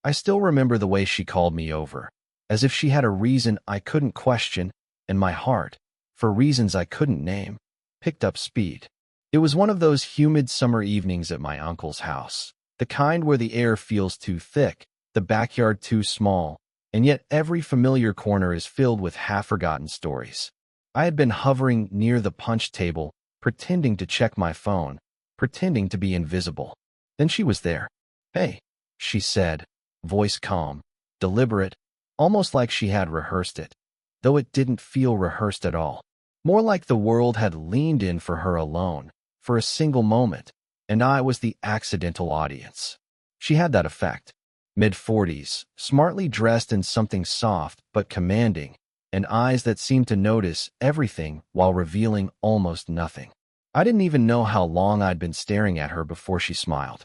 I still remember the way she called me over, as if she had a reason I couldn't question, and my heart, for reasons I couldn't name, picked up speed. It was one of those humid summer evenings at my uncle's house, the kind where the air feels too thick, the backyard too small, and yet every familiar corner is filled with half-forgotten stories. I had been hovering near the punch table, pretending to check my phone, pretending to be invisible. Then she was there. "Hey," she said, voice calm, deliberate, almost like she had rehearsed it, though it didn't feel rehearsed at all. More like the world had leaned in for her alone, for a single moment, and I was the accidental audience. She had that effect. Mid-40s, smartly dressed in something soft but commanding, and eyes that seemed to notice everything while revealing almost nothing. I didn't even know how long I'd been staring at her before she smiled.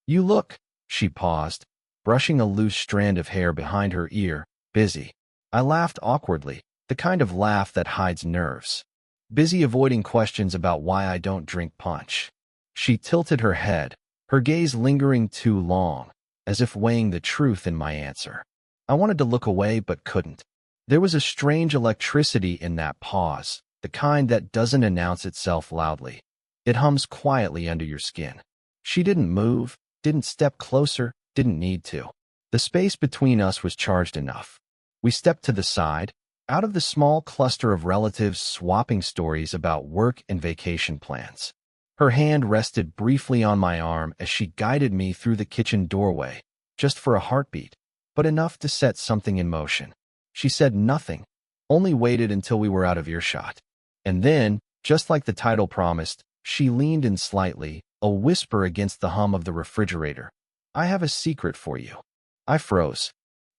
"You look," she paused, brushing a loose strand of hair behind her ear, "busy." I laughed awkwardly, the kind of laugh that hides nerves. Busy avoiding questions about why I don't drink punch. She tilted her head, her gaze lingering too long, as if weighing the truth in my answer. I wanted to look away but couldn't. There was a strange electricity in that pause, the kind that doesn't announce itself loudly. It hums quietly under your skin. She didn't move, didn't step closer, didn't need to. The space between us was charged enough. We stepped to the side, out of the small cluster of relatives swapping stories about work and vacation plans. Her hand rested briefly on my arm as she guided me through the kitchen doorway, just for a heartbeat, but enough to set something in motion. She said nothing, only waited until we were out of earshot. And then, just like the title promised, she leaned in slightly, a whisper against the hum of the refrigerator. "I have a secret for you." I froze.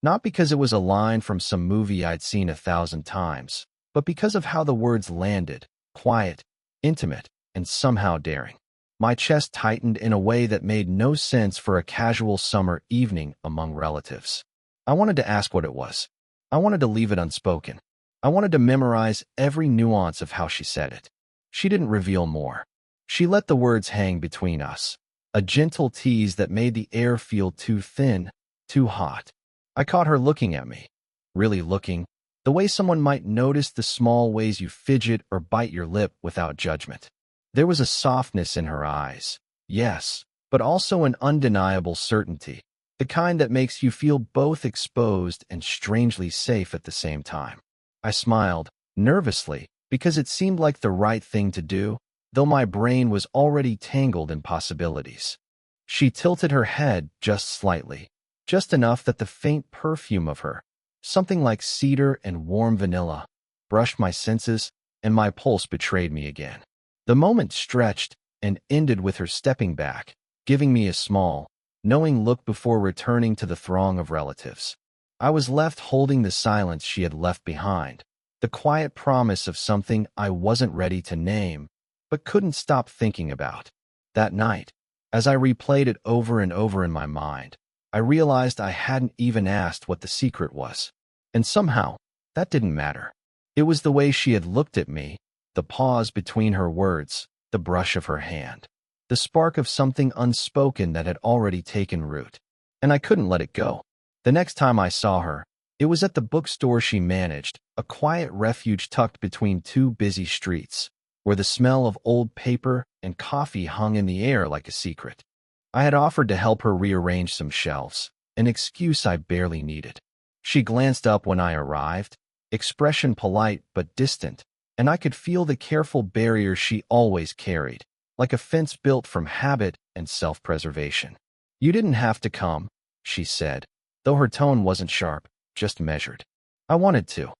Not because it was a line from some movie I'd seen 1,000 times, but because of how the words landed, quiet, intimate, and somehow daring. My chest tightened in a way that made no sense for a casual summer evening among relatives. I wanted to ask what it was. I wanted to leave it unspoken. I wanted to memorize every nuance of how she said it. She didn't reveal more. She let the words hang between us, a gentle tease that made the air feel too thin, too hot. I caught her looking at me, really looking, the way someone might notice the small ways you fidget or bite your lip without judgment. There was a softness in her eyes, yes, but also an undeniable certainty, the kind that makes you feel both exposed and strangely safe at the same time. I smiled, nervously, because it seemed like the right thing to do, though my brain was already tangled in possibilities. She tilted her head just slightly, just enough that the faint perfume of her, something like cedar and warm vanilla, brushed my senses, and my pulse betrayed me again. The moment stretched and ended with her stepping back, giving me a small, knowing look before returning to the throng of relatives. I was left holding the silence she had left behind, the quiet promise of something I wasn't ready to name, but couldn't stop thinking about. That night, as I replayed it over and over in my mind, I realized I hadn't even asked what the secret was. And somehow, that didn't matter. It was the way she had looked at me, the pause between her words, the brush of her hand, the spark of something unspoken that had already taken root. And I couldn't let it go. The next time I saw her, it was at the bookstore she managed, a quiet refuge tucked between two busy streets, where the smell of old paper and coffee hung in the air like a secret. I had offered to help her rearrange some shelves, an excuse I barely needed. She glanced up when I arrived, expression polite but distant, and I could feel the careful barrier she always carried, like a fence built from habit and self-preservation. "You didn't have to come," she said, though her tone wasn't sharp, just measured. "I wanted to,"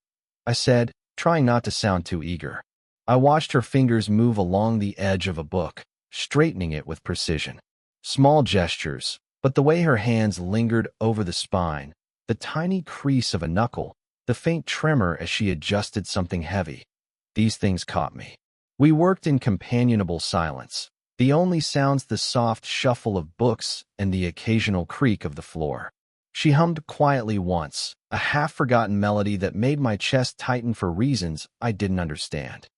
I said, trying not to sound too eager. I watched her fingers move along the edge of a book, straightening it with precision. Small gestures, but the way her hands lingered over the spine, the tiny crease of a knuckle, the faint tremor as she adjusted something heavy. These things caught me. We worked in companionable silence, the only sounds the soft shuffle of books and the occasional creak of the floor. She hummed quietly once, a half-forgotten melody that made my chest tighten for reasons I didn't understand.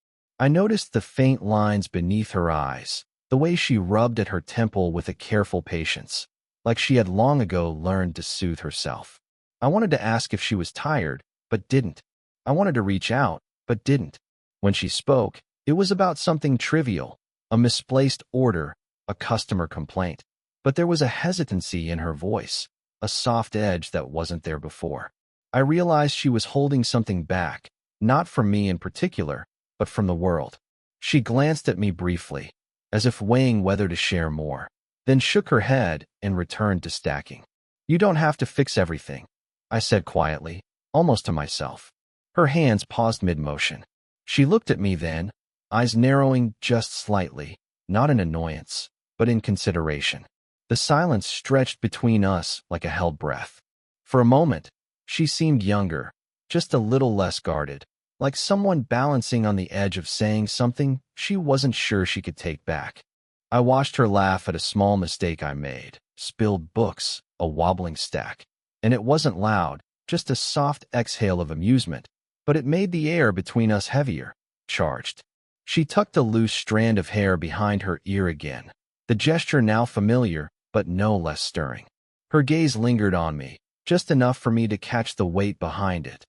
I noticed the faint lines beneath her eyes, the way she rubbed at her temple with a careful patience. like she had long ago learned to soothe herself. I wanted to ask if she was tired, but didn't. I wanted to reach out, but didn't. When she spoke, it was about something trivial, a misplaced order, a customer complaint. But there was a hesitancy in her voice, a soft edge that wasn't there before. I realized she was holding something back, not from me in particular, but from the world. She glanced at me briefly, as if weighing whether to share more, then shook her head and returned to stacking. "You don't have to fix everything," I said quietly, almost to myself. Her hands paused mid-motion. She looked at me then, eyes narrowing just slightly, not in annoyance, but in consideration. The silence stretched between us like a held breath. For a moment, she seemed younger, just a little less guarded, like someone balancing on the edge of saying something she wasn't sure she could take back. I watched her laugh at a small mistake I made, spilled books, a wobbling stack. And it wasn't loud, just a soft exhale of amusement, but it made the air between us heavier, charged. She tucked a loose strand of hair behind her ear again, the gesture now familiar, but no less stirring. Her gaze lingered on me, just enough for me to catch the weight behind it.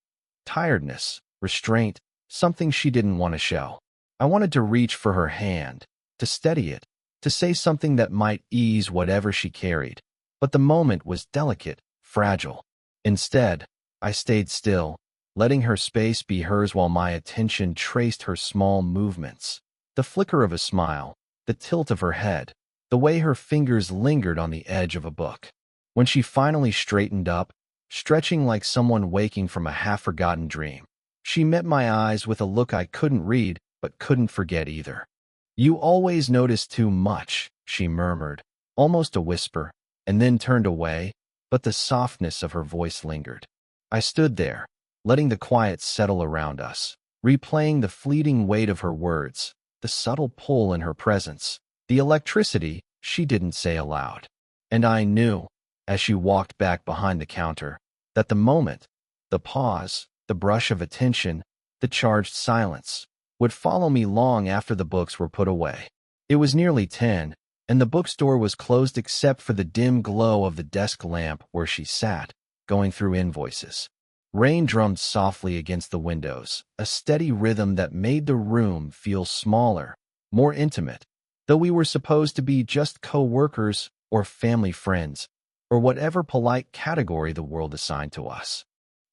Tiredness, restraint, something she didn't want to show. I wanted to reach for her hand, to steady it, to say something that might ease whatever she carried. But the moment was delicate, fragile. Instead, I stayed still, letting her space be hers while my attention traced her small movements. The flicker of a smile, the tilt of her head, the way her fingers lingered on the edge of a book. When she finally straightened up, stretching like someone waking from a half-forgotten dream, she met my eyes with a look I couldn't read but couldn't forget either. "You always notice too much," she murmured, almost a whisper, and then turned away, but the softness of her voice lingered. I stood there, letting the quiet settle around us, replaying the fleeting weight of her words, the subtle pull in her presence, the electricity she didn't say aloud. And I knew, as she walked back behind the counter, that the moment, the pause, the brush of attention, the charged silence, would follow me long after the books were put away. It was nearly 10, and the bookstore was closed except for the dim glow of the desk lamp where she sat, going through invoices. Rain drummed softly against the windows, a steady rhythm that made the room feel smaller, more intimate, though we were supposed to be just co-workers or family friends, or whatever polite category the world assigned to us.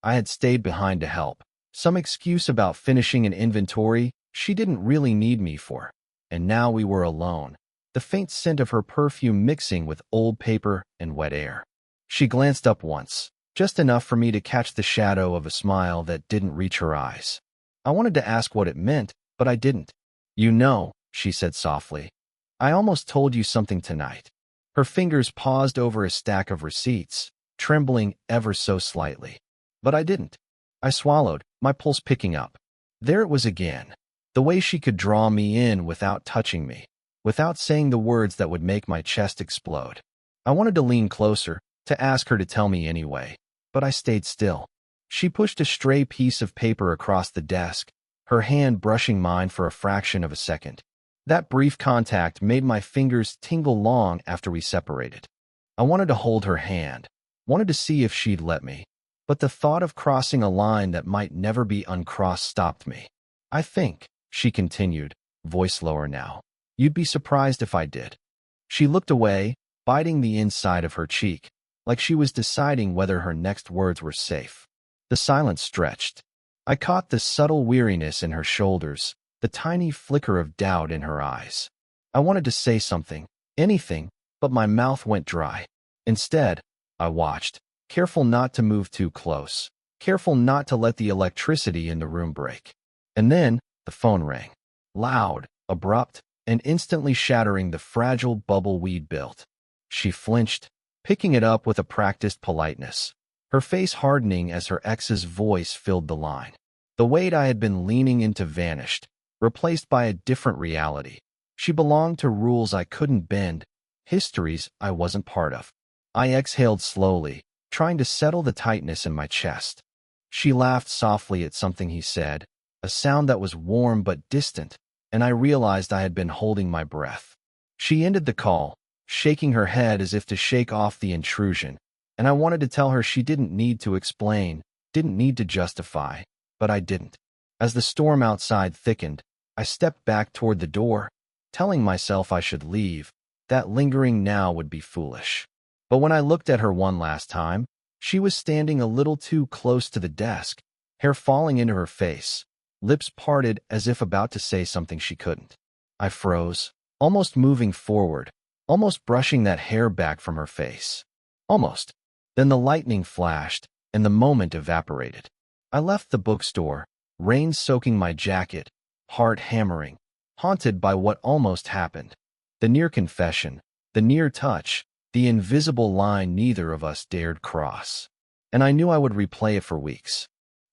I had stayed behind to help, some excuse about finishing an inventory she didn't really need me for, and now we were alone, the faint scent of her perfume mixing with old paper and wet air. She glanced up once, just enough for me to catch the shadow of a smile that didn't reach her eyes. I wanted to ask what it meant, but I didn't. "You know," she said softly, "I almost told you something tonight." Her fingers paused over a stack of receipts, trembling ever so slightly. But I didn't. I swallowed, my pulse picking up. There it was again. The way she could draw me in without touching me, without saying the words that would make my chest explode. I wanted to lean closer, to ask her to tell me anyway, but I stayed still. She pushed a stray piece of paper across the desk, her hand brushing mine for a fraction of a second. That brief contact made my fingers tingle long after we separated. I wanted to hold her hand, wanted to see if she'd let me, but the thought of crossing a line that might never be uncrossed stopped me. "I think," she continued, voice lower now, "you'd be surprised if I did." She looked away, biting the inside of her cheek, like she was deciding whether her next words were safe. The silence stretched. I caught the subtle weariness in her shoulders, the tiny flicker of doubt in her eyes. I wanted to say something, anything, but my mouth went dry. Instead, I watched, careful not to move too close, careful not to let the electricity in the room break. And then, the phone rang. Loud, abrupt, and instantly shattering the fragile bubble we'd built. She flinched, picking it up with a practiced politeness, her face hardening as her ex's voice filled the line. The weight I had been leaning into vanished, replaced by a different reality. She belonged to rules I couldn't bend, histories I wasn't part of. I exhaled slowly, trying to settle the tightness in my chest. She laughed softly at something he said, a sound that was warm but distant, and I realized I had been holding my breath. She ended the call, shaking her head as if to shake off the intrusion, and I wanted to tell her she didn't need to explain, didn't need to justify, but I didn't. As the storm outside thickened, I stepped back toward the door, telling myself I should leave, that lingering now would be foolish. But when I looked at her one last time, she was standing a little too close to the desk, hair falling into her face, lips parted as if about to say something she couldn't. I froze, almost moving forward, almost brushing that hair back from her face. Almost. Then the lightning flashed, and the moment evaporated. I left the bookstore, rain soaking my jacket, heart hammering, haunted by what almost happened. The near confession, the near touch, the invisible line neither of us dared cross. And I knew I would replay it for weeks.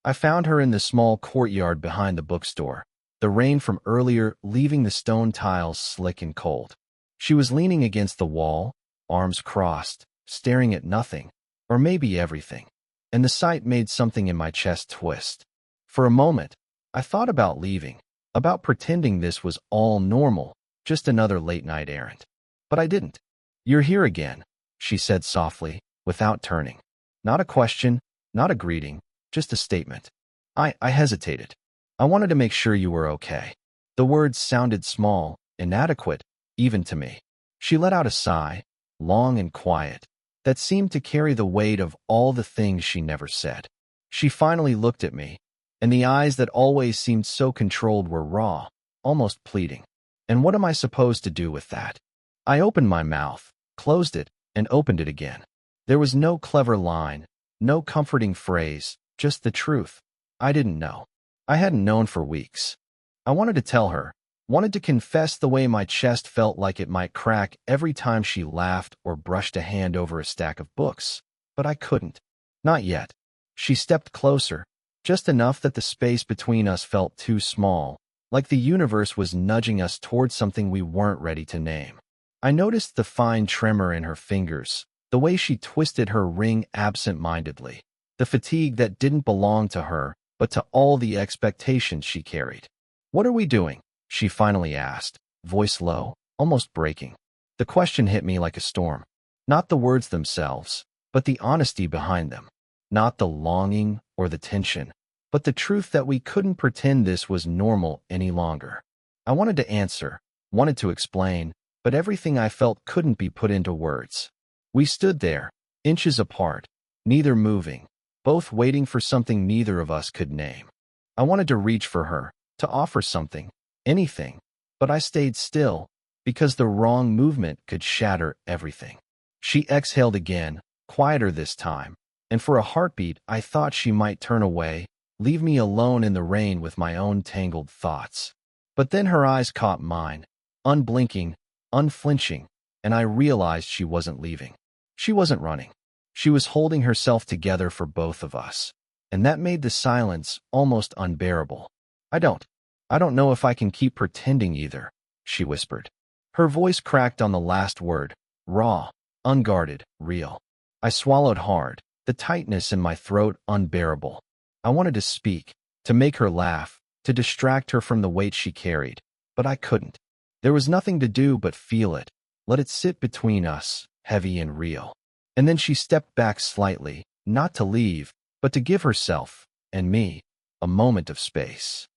I found her in the small courtyard behind the bookstore, the rain from earlier leaving the stone tiles slick and cold. She was leaning against the wall, arms crossed, staring at nothing, or maybe everything. And the sight made something in my chest twist. For a moment, I thought about leaving, about pretending this was all normal, just another late-night errand. But I didn't. "You're here again," she said softly, without turning. Not a question, not a greeting, just a statement. I hesitated. I wanted to make sure you were okay. The words sounded small, inadequate, even to me. She let out a sigh, long and quiet, that seemed to carry the weight of all the things she never said. She finally looked at me, and the eyes that always seemed so controlled were raw, almost pleading. And what am I supposed to do with that? I opened my mouth, closed it, and opened it again. There was no clever line, no comforting phrase, just the truth. I didn't know. I hadn't known for weeks. I wanted to tell her, wanted to confess the way my chest felt like it might crack every time she laughed or brushed a hand over a stack of books. But I couldn't. Not yet. She stepped closer, just enough that the space between us felt too small, like the universe was nudging us towards something we weren't ready to name. I noticed the fine tremor in her fingers, the way she twisted her ring absent-mindedly, the fatigue that didn't belong to her, but to all the expectations she carried. "What are we doing?" she finally asked, voice low, almost breaking. The question hit me like a storm. Not the words themselves, but the honesty behind them. Not the longing or the tension, but the truth that we couldn't pretend this was normal any longer. I wanted to answer, wanted to explain, but everything I felt couldn't be put into words. We stood there, inches apart, neither moving, both waiting for something neither of us could name. I wanted to reach for her, to offer something, anything, but I stayed still, because the wrong movement could shatter everything. She exhaled again, quieter this time, and for a heartbeat I thought she might turn away, leave me alone in the rain with my own tangled thoughts. But then her eyes caught mine, unblinking, unflinching, and I realized she wasn't leaving. She wasn't running. She was holding herself together for both of us, and that made the silence almost unbearable. I don't know if I can keep pretending either," she whispered. Her voice cracked on the last word, raw, unguarded, real. I swallowed hard, the tightness in my throat unbearable. I wanted to speak, to make her laugh, to distract her from the weight she carried, but I couldn't. There was nothing to do but feel it, let it sit between us, heavy and real. And then she stepped back slightly, not to leave, but to give herself, and me, a moment of space.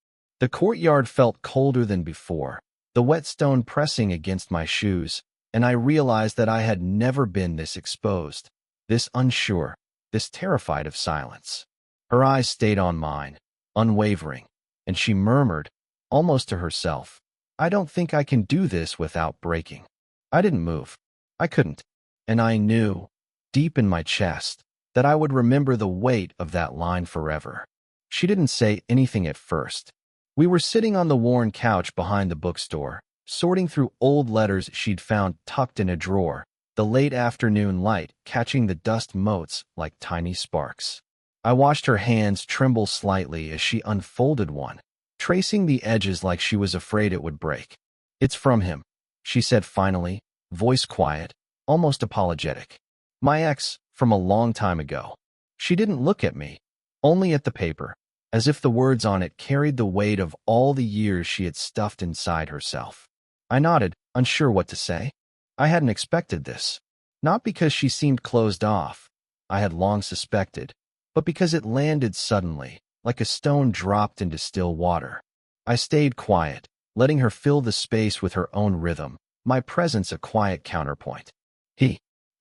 The courtyard felt colder than before, the wet stone pressing against my shoes, and I realized that I had never been this exposed, this unsure, this terrified of silence. Her eyes stayed on mine, unwavering, and she murmured, almost to herself, "I don't think I can do this without breaking." I didn't move. I couldn't. And I knew, deep in my chest, that I would remember the weight of that line forever. She didn't say anything at first. We were sitting on the worn couch behind the bookstore, sorting through old letters she'd found tucked in a drawer, the late afternoon light catching the dust motes like tiny sparks. I watched her hands tremble slightly as she unfolded one, tracing the edges like she was afraid it would break. "It's from him," she said finally, voice quiet, almost apologetic. "My ex, from a long time ago." She didn't look at me, only at the paper, as if the words on it carried the weight of all the years she had stuffed inside herself. I nodded, unsure what to say. I hadn't expected this. Not because she seemed closed off, I had long suspected, but because it landed suddenly, like a stone dropped into still water. I stayed quiet, letting her fill the space with her own rhythm, my presence a quiet counterpoint.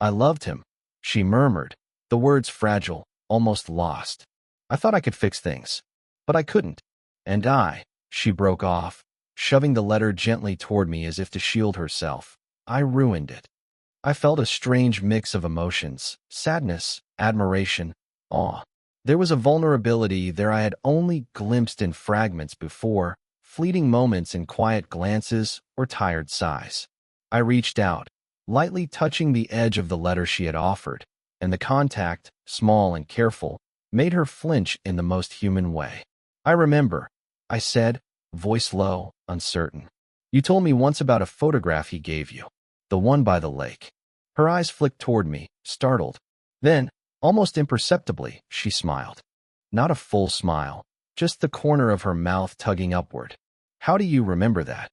I loved him, she murmured, the words fragile, almost lost. I thought I could fix things, but I couldn't. And she broke off, shoving the letter gently toward me as if to shield herself. I ruined it. I felt a strange mix of emotions, sadness, admiration, awe. There was a vulnerability there I had only glimpsed in fragments before, fleeting moments in quiet glances or tired sighs. I reached out, lightly touching the edge of the letter she had offered, and the contact, small and careful, made her flinch in the most human way. "I remember," I said, voice low, uncertain. "You told me once about a photograph he gave you, the one by the lake." Her eyes flicked toward me, startled. Then, almost imperceptibly, she smiled. Not a full smile, just the corner of her mouth tugging upward. "How do you remember that?"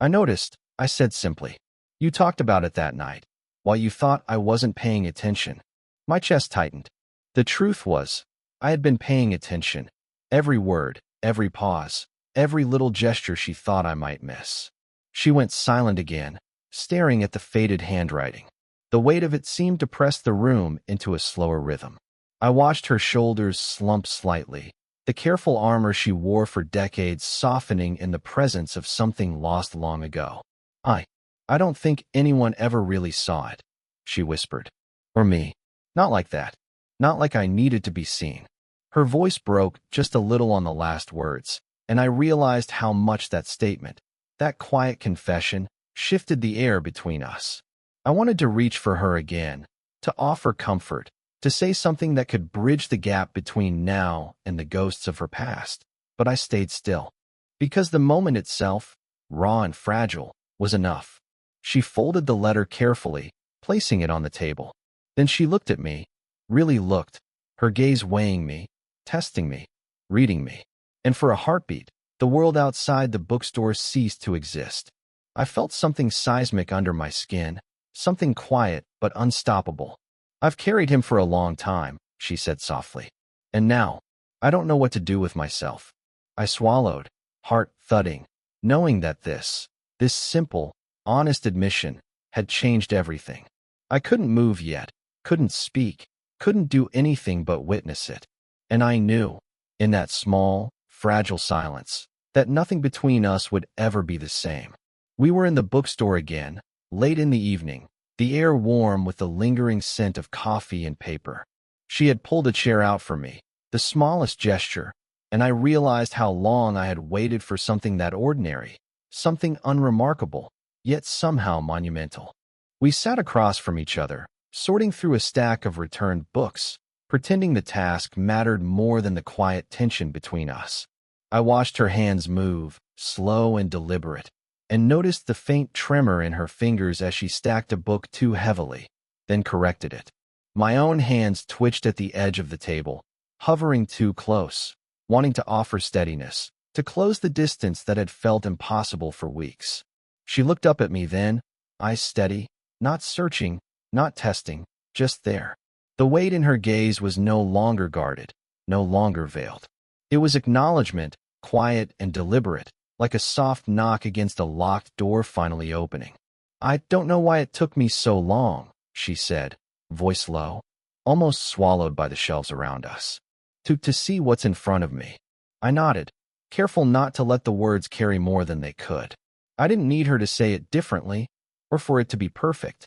"I noticed," I said simply. "You talked about it that night, while you thought I wasn't paying attention." My chest tightened. The truth was, I had been paying attention. Every word, every pause, every little gesture she thought I might miss. She went silent again, staring at the faded handwriting. The weight of it seemed to press the room into a slower rhythm. I watched her shoulders slump slightly, the careful armor she wore for decades softening in the presence of something lost long ago. I don't think anyone ever really saw it," she whispered. "Or me. Not like that. Not like I needed to be seen." Her voice broke just a little on the last words, and I realized how much that statement, that quiet confession, shifted the air between us. I wanted to reach for her again, to offer comfort, to say something that could bridge the gap between now and the ghosts of her past, but I stayed still. Because the moment itself, raw and fragile, was enough. She folded the letter carefully, placing it on the table. Then she looked at me, really looked, her gaze weighing me, testing me, reading me. And for a heartbeat, the world outside the bookstore ceased to exist. I felt something seismic under my skin, something quiet but unstoppable. "I've carried him for a long time," she said softly. "And now, I don't know what to do with myself." I swallowed, heart thudding, knowing that this simple, honest admission had changed everything. I couldn't move yet, couldn't speak, couldn't do anything but witness it. And I knew, in that small, fragile silence, that nothing between us would ever be the same. We were in the bookstore again, late in the evening, the air warm with the lingering scent of coffee and paper. She had pulled a chair out for me, the smallest gesture, and I realized how long I had waited for something that ordinary, something unremarkable, yet somehow monumental. We sat across from each other, sorting through a stack of returned books, pretending the task mattered more than the quiet tension between us. I watched her hands move, slow and deliberate, and noticed the faint tremor in her fingers as she stacked a book too heavily, then corrected it. My own hands twitched at the edge of the table, hovering too close, wanting to offer steadiness, to close the distance that had felt impossible for weeks. She looked up at me then, eyes steady, not searching, not testing, just there. The weight in her gaze was no longer guarded, no longer veiled. It was acknowledgement, quiet and deliberate, like a soft knock against a locked door finally opening. "I don't know why it took me so long," she said, voice low, almost swallowed by the shelves around us. To see what's in front of me." I nodded, careful not to let the words carry more than they could. I didn't need her to say it differently, or for it to be perfect.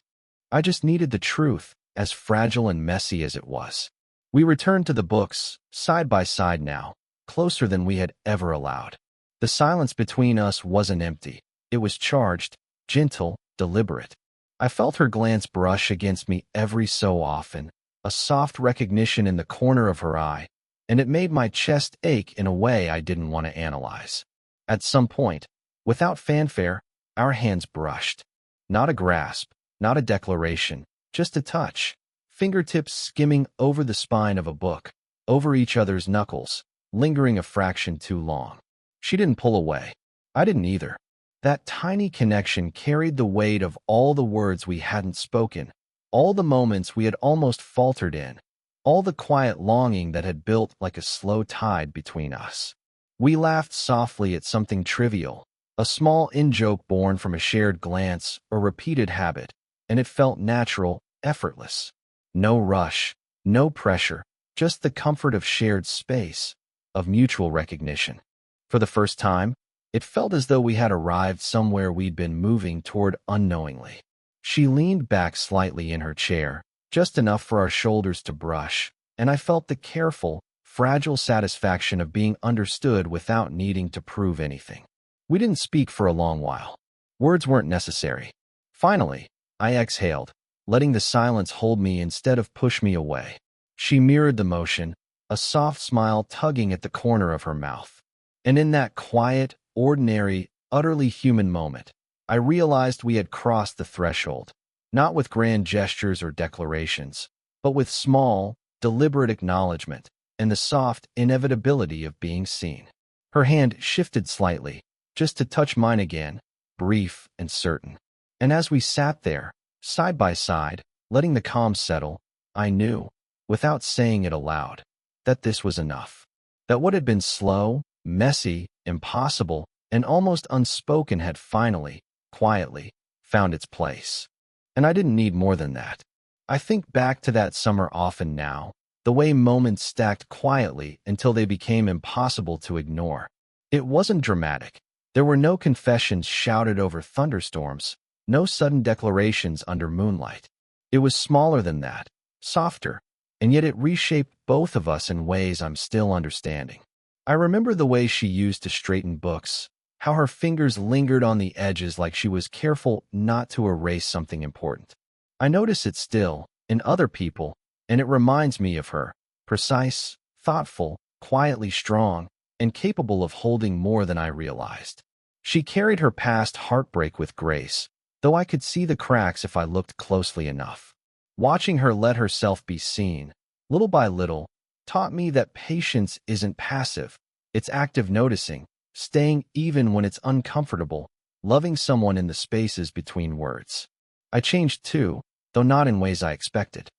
I just needed the truth, as fragile and messy as it was. We returned to the books, side by side now, closer than we had ever allowed. The silence between us wasn't empty. It was charged, gentle, deliberate. I felt her glance brush against me every so often, a soft recognition in the corner of her eye, and it made my chest ache in a way I didn't want to analyze. At some point, without fanfare, our hands brushed. Not a grasp, not a declaration, just a touch, fingertips skimming over the spine of a book, over each other's knuckles, lingering a fraction too long. She didn't pull away. I didn't either. That tiny connection carried the weight of all the words we hadn't spoken, all the moments we had almost faltered in, all the quiet longing that had built like a slow tide between us. We laughed softly at something trivial, a small in-joke born from a shared glance or repeated habit, and it felt natural, effortless. No rush, no pressure, just the comfort of shared space, of mutual recognition. For the first time, it felt as though we had arrived somewhere we'd been moving toward unknowingly. She leaned back slightly in her chair, just enough for our shoulders to brush, and I felt the careful, fragile satisfaction of being understood without needing to prove anything. We didn't speak for a long while. Words weren't necessary. Finally, I exhaled, letting the silence hold me instead of push me away. She mirrored the motion, a soft smile tugging at the corner of her mouth. And in that quiet, ordinary, utterly human moment, I realized we had crossed the threshold, not with grand gestures or declarations, but with small, deliberate acknowledgement and the soft inevitability of being seen. Her hand shifted slightly, just to touch mine again, brief and certain. And as we sat there, side by side, letting the calm settle, I knew, without saying it aloud, that this was enough. That what had been slow, messy, impossible, and almost unspoken had finally, quietly, found its place. And I didn't need more than that. I think back to that summer often now, the way moments stacked quietly until they became impossible to ignore. It wasn't dramatic. There were no confessions shouted over thunderstorms, no sudden declarations under moonlight. It was smaller than that, softer, and yet it reshaped both of us in ways I'm still understanding. I remember the way she used to straighten books, how her fingers lingered on the edges like she was careful not to erase something important. I notice it still, in other people, and it reminds me of her, precise, thoughtful, quietly strong, and capable of holding more than I realized. She carried her past heartbreak with grace, though I could see the cracks if I looked closely enough. Watching her let herself be seen, little by little, taught me that patience isn't passive, it's active noticing, staying even when it's uncomfortable, loving someone in the spaces between words. I changed too, though not in ways I expected.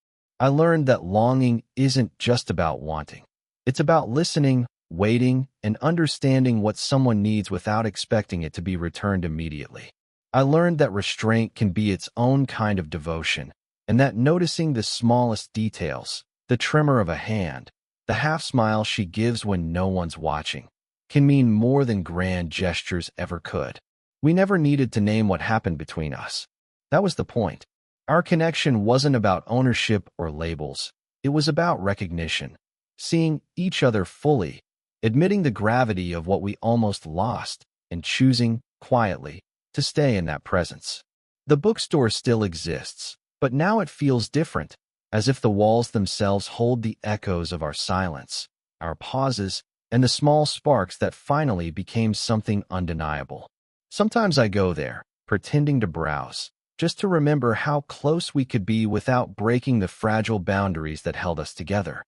I learned that longing isn't just about wanting. It's about listening, waiting, and understanding what someone needs without expecting it to be returned immediately. I learned that restraint can be its own kind of devotion, and that noticing the smallest details, the tremor of a hand, the half-smile she gives when no one's watching, can mean more than grand gestures ever could. We never needed to name what happened between us. That was the point. Our connection wasn't about ownership or labels. It was about recognition, seeing each other fully, admitting the gravity of what we almost lost, and choosing, quietly, to stay in that presence. The bookstore still exists, but now it feels different, as if the walls themselves hold the echoes of our silence, our pauses, and the small sparks that finally became something undeniable. Sometimes I go there, pretending to browse, just to remember how close we could be without breaking the fragile boundaries that held us together.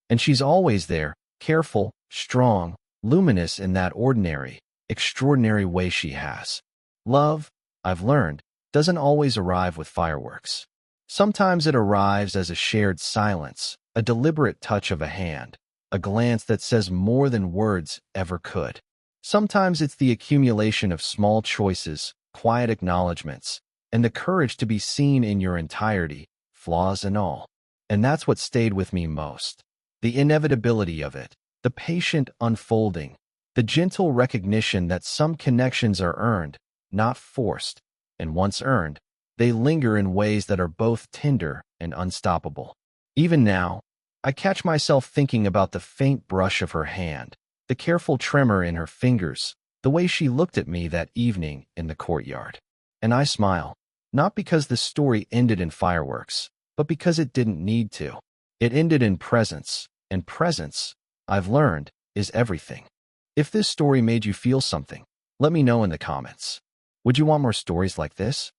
And she's always there, careful, strong, luminous in that ordinary, extraordinary way she has. Love, I've learned, doesn't always arrive with fireworks. Sometimes it arrives as a shared silence, a deliberate touch of a hand, a glance that says more than words ever could. Sometimes it's the accumulation of small choices, quiet acknowledgments, and the courage to be seen in your entirety, flaws and all. And that's what stayed with me most. The inevitability of it, the patient unfolding, the gentle recognition that some connections are earned, not forced, and once earned, they linger in ways that are both tender and unstoppable. Even now, I catch myself thinking about the faint brush of her hand, the careful tremor in her fingers, the way she looked at me that evening in the courtyard. And I smile, not because the story ended in fireworks, but because it didn't need to. It ended in presence, and presence, I've learned, is everything. If this story made you feel something, let me know in the comments. Would you want more stories like this?